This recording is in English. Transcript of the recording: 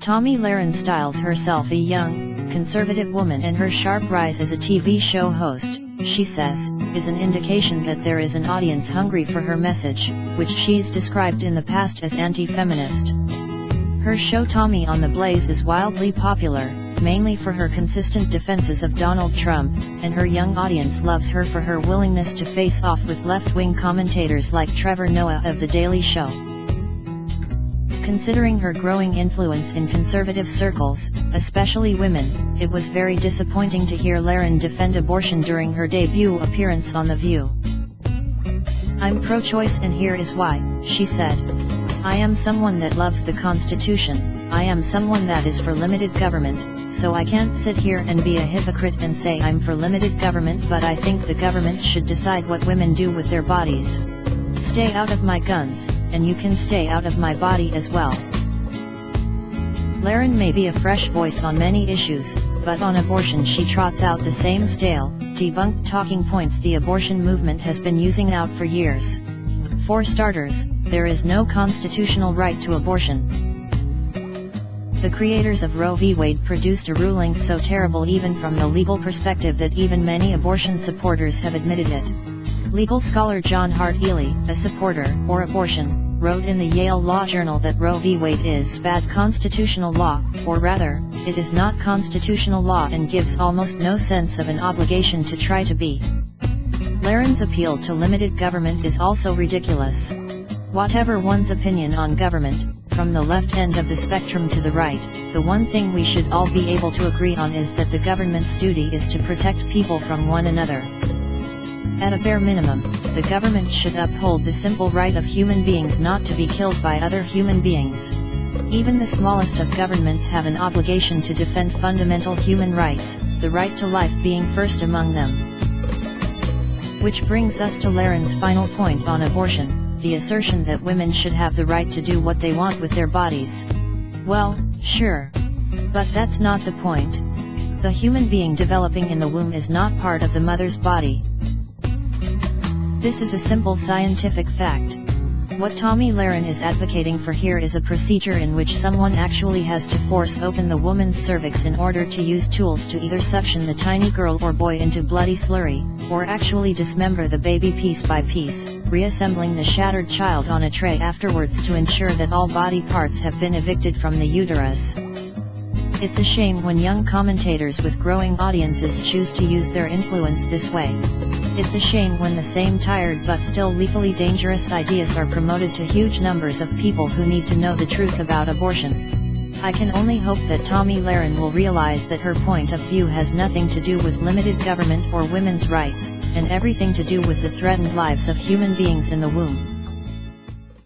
Tomi Lahren styles herself a young, conservative woman, and her sharp rise as a TV show host, she says, is an indication that there is an audience hungry for her message, which she's described in the past as anti-feminist. Her show Tomi on the Blaze is wildly popular, mainly for her consistent defenses of Donald Trump, and her young audience loves her for her willingness to face off with left-wing commentators like Trevor Noah of The Daily Show. Considering her growing influence in conservative circles, especially women, it was very disappointing to hear Lahren defend abortion during her debut appearance on The View. "I'm pro-choice and here is why," she said. "I am someone that loves the Constitution, I am someone that is for limited government, so I can't sit here and be a hypocrite and say I'm for limited government, but I think the government should decide what women do with their bodies. Stay out of my guns, and you can stay out of my body as well." Lahren may be a fresh voice on many issues, but on abortion she trots out the same stale, debunked talking points the abortion movement has been using out for years. For starters, there is no constitutional right to abortion. The creators of Roe v. Wade produced a ruling so terrible even from the legal perspective that even many abortion supporters have admitted it. Legal scholar John Hart Ely, a supporter of abortion, wrote in the Yale Law Journal that Roe v. Wade is bad constitutional law, or rather, it is not constitutional law and gives almost no sense of an obligation to try to be. Lahren's appeal to limited government is also ridiculous. Whatever one's opinion on government, from the left end of the spectrum to the right, the one thing we should all be able to agree on is that the government's duty is to protect people from one another. At a bare minimum, the government should uphold the simple right of human beings not to be killed by other human beings. Even the smallest of governments have an obligation to defend fundamental human rights, the right to life being first among them. Which brings us to Lahren's final point on abortion, the assertion that women should have the right to do what they want with their bodies. Well, sure. But that's not the point. The human being developing in the womb is not part of the mother's body. This is a simple scientific fact. What Tomi Lahren is advocating for here is a procedure in which someone actually has to force open the woman's cervix in order to use tools to either suction the tiny girl or boy into bloody slurry, or actually dismember the baby piece by piece, reassembling the shattered child on a tray afterwards to ensure that all body parts have been evicted from the uterus. It's a shame when young commentators with growing audiences choose to use their influence this way. It's a shame when the same tired but still lethally dangerous ideas are promoted to huge numbers of people who need to know the truth about abortion. I can only hope that Tomi Lahren will realize that her point of view has nothing to do with limited government or women's rights, and everything to do with the threatened lives of human beings in the womb.